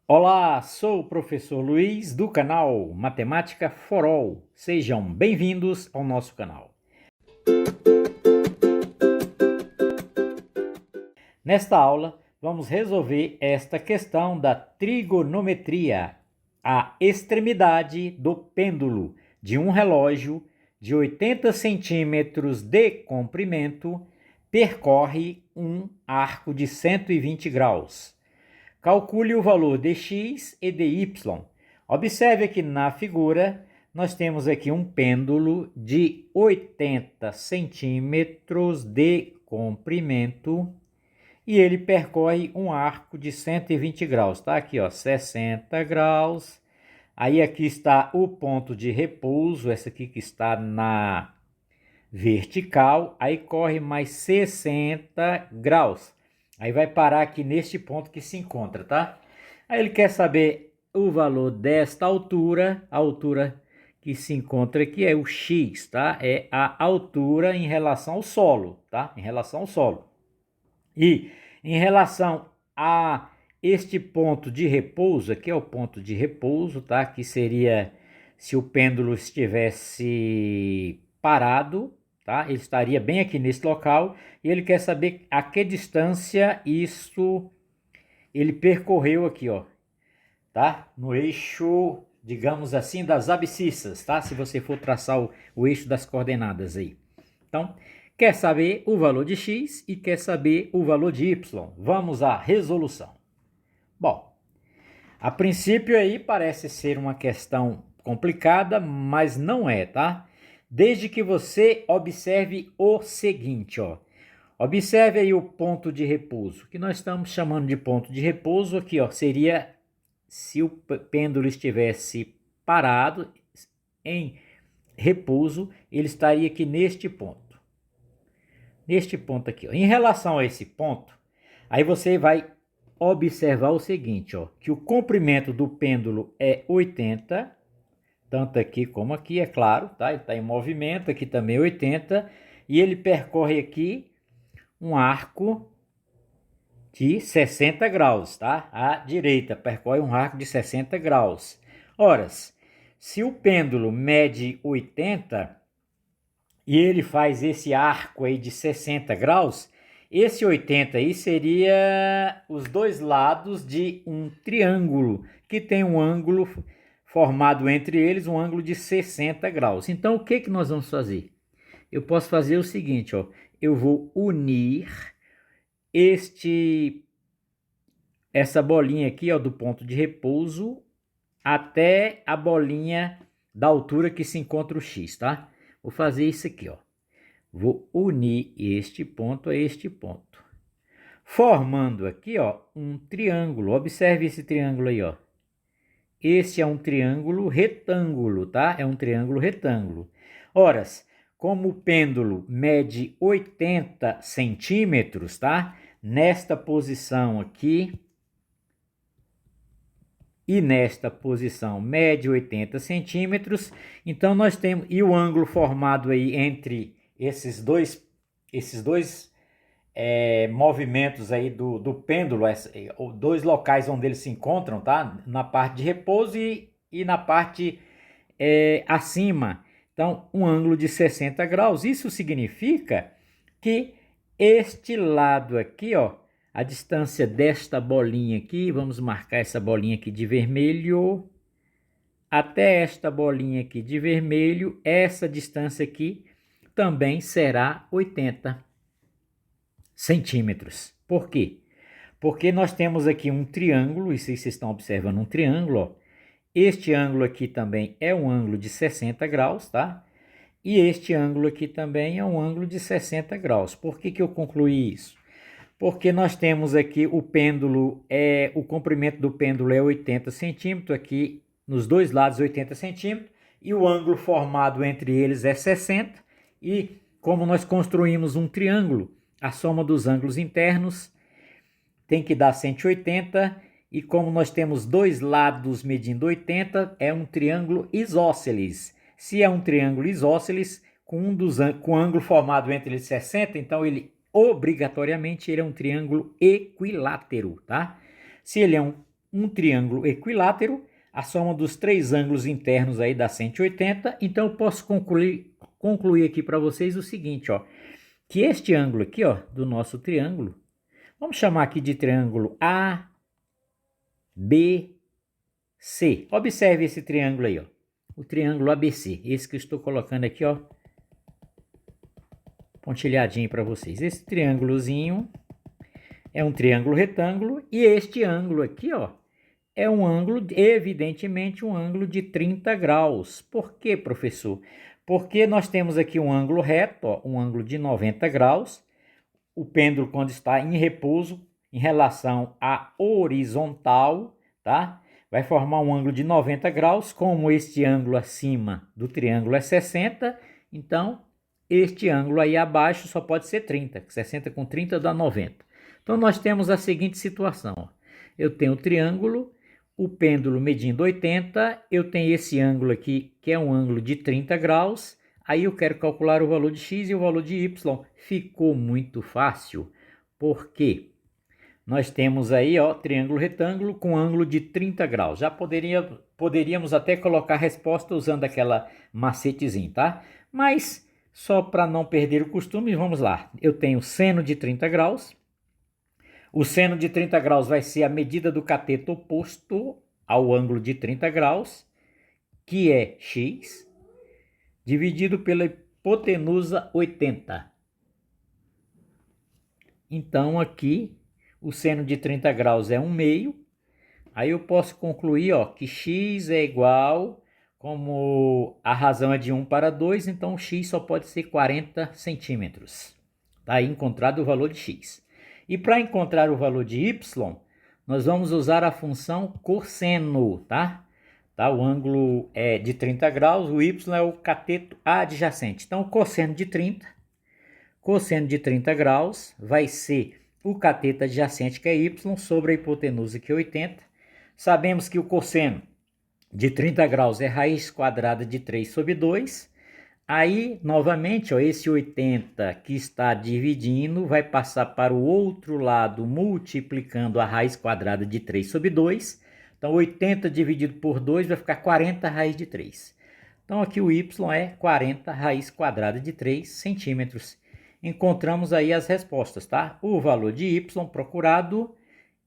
Olá, sou o professor Luiz do canal Matemática for All. Sejam bem-vindos ao nosso canal. Nesta aula, vamos resolver esta questão da trigonometria, a extremidade do pêndulo de um relógio de 80 centímetros de comprimento percorre um arco de 120 graus. Calcule o valor de x e de y. Observe aqui na figura, nós temos aqui um pêndulo de 80 centímetros de comprimento e ele percorre um arco de 120 graus. Tá aqui, ó, 60 graus. Aí aqui está o ponto de repouso, essa aqui que está na vertical. Aí corre mais 60 graus. Aí vai parar aqui neste ponto que se encontra, tá? Aí ele quer saber o valor desta altura, a altura que se encontra aqui é o x, tá? É a altura em relação ao solo, tá? Em relação ao solo. E em relação a este ponto de repouso, aqui é o ponto de repouso, tá? Que seria se o pêndulo estivesse parado, tá? Ele estaria bem aqui nesse local e ele quer saber a que distância isso ele percorreu aqui, ó, tá? No eixo, digamos assim, das abscissas, tá? Se você for traçar o eixo das coordenadas aí. Então, quer saber o valor de x e quer saber o valor de y. Vamos à resolução. Bom, a princípio aí parece ser uma questão complicada, mas não é, tá? Desde que você observe o seguinte, ó. Observe aí o ponto de repouso, que nós estamos chamando de ponto de repouso aqui, ó, seria se o pêndulo estivesse parado em repouso, ele estaria aqui neste ponto. Neste ponto aqui, ó. Em relação a esse ponto, aí você vai observar o seguinte, ó, que o comprimento do pêndulo é 80, tanto aqui como aqui, é claro, tá? Ele está em movimento, aqui também é 80, e ele percorre aqui um arco de 60 graus, tá? À direita, percorre um arco de 60 graus. Ora, se o pêndulo mede 80 e ele faz esse arco aí de 60 graus, esse 80 aí seria os dois lados de um triângulo, que tem um ângulo formado entre eles, um ângulo de 60 graus. Então, o que que nós vamos fazer? Eu posso fazer o seguinte, ó, eu vou unir essa bolinha aqui, ó, do ponto de repouso até a bolinha da altura que se encontra o x, tá? Vou fazer isso aqui, ó. Vou unir este ponto a este ponto, formando aqui, ó, um triângulo. Observe esse triângulo aí, ó. Esse é um triângulo retângulo, tá? É um triângulo retângulo. Ora, como o pêndulo mede 80 centímetros, tá? Nesta posição aqui e nesta posição mede 80 centímetros. Então, nós temos... E o ângulo formado aí entre esses dois movimentos aí do pêndulo, dois locais onde eles se encontram, tá? Na parte de repouso e na parte acima. Então, um ângulo de 60 graus. Isso significa que este lado aqui, ó, a distância desta bolinha aqui, vamos marcar essa bolinha aqui de vermelho, até esta bolinha aqui de vermelho, essa distância aqui também será 80 centímetros. Por quê? Porque nós temos aqui um triângulo, e vocês estão observando um triângulo, ó. Este ângulo aqui também é um ângulo de 60 graus, tá? E este ângulo aqui também é um ângulo de 60 graus. Por que que eu concluí isso? Porque nós temos aqui o pêndulo, o comprimento do pêndulo é 80 centímetros, aqui nos dois lados 80 centímetros, e o ângulo formado entre eles é 60, e como nós construímos um triângulo, a soma dos ângulos internos tem que dar 180, e como nós temos dois lados medindo 80, é um triângulo isósceles. Se é um triângulo isósceles, com o ângulo formado entre eles 60, então obrigatoriamente ele é um triângulo equilátero, tá? Se ele é um um triângulo equilátero, a soma dos três ângulos internos aí dá 180, então eu posso concluir aqui para vocês o seguinte, ó, que este ângulo aqui, ó, do nosso triângulo, vamos chamar aqui de triângulo ABC. Observe esse triângulo aí, ó, o triângulo ABC, esse que eu estou colocando aqui, ó, pontilhadinho para vocês. Esse triângulozinho é um triângulo retângulo e este ângulo aqui, ó, é um ângulo, evidentemente, um ângulo de 30 graus. Por quê, professor? Porque nós temos aqui um ângulo reto, ó, um ângulo de 90 graus. O pêndulo, quando está em repouso, em relação à horizontal, tá? Vai formar um ângulo de 90 graus. Como este ângulo acima do triângulo é 60, então este ângulo aí abaixo só pode ser 30. 60 com 30 dá 90. Então nós temos a seguinte situação, ó. Eu tenho o triângulo, o pêndulo medindo 80, eu tenho esse ângulo aqui, que é um ângulo de 30 graus, aí eu quero calcular o valor de x e o valor de y. Ficou muito fácil, porque nós temos aí, ó, triângulo retângulo com ângulo de 30 graus. Já poderíamos até colocar a resposta usando aquela macetezinho, tá? Mas, só para não perder o costume, vamos lá. Eu tenho seno de 30 graus. O seno de 30 graus vai ser a medida do cateto oposto ao ângulo de 30 graus, que é x, dividido pela hipotenusa 80. Então, aqui, o seno de 30 graus é 1/2. Aí eu posso concluir, ó, que x é igual, como a razão é de 1 para 2, então x só pode ser 40 centímetros. Está aí encontrado o valor de x. E para encontrar o valor de y, nós vamos usar a função cosseno, tá? O ângulo é de 30 graus, o y é o cateto adjacente. Então, o cosseno de 30 graus vai ser o cateto adjacente, que é y, sobre a hipotenusa, que é 80. Sabemos que o cosseno de 30 graus é raiz quadrada de 3 sobre 2. Aí, novamente, ó, esse 80 que está dividindo vai passar para o outro lado, multiplicando a raiz quadrada de 3 sobre 2. Então, 80 dividido por 2 vai ficar 40 raiz de 3. Então, aqui o y é 40 raiz quadrada de 3 centímetros. Encontramos aí as respostas, tá? O valor de y procurado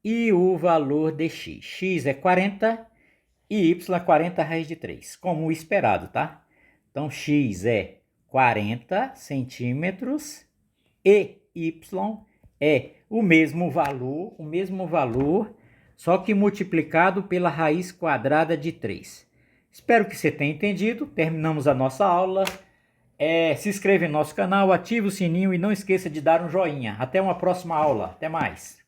e o valor de x. X é 40 e y é 40 raiz de 3, como esperado, tá? Então, x é 40 centímetros e y é o mesmo valor, só que multiplicado pela raiz quadrada de 3. Espero que você tenha entendido. Terminamos a nossa aula. Se inscreva em nosso canal, ative o sininho e não esqueça de dar um joinha. Até uma próxima aula. Até mais.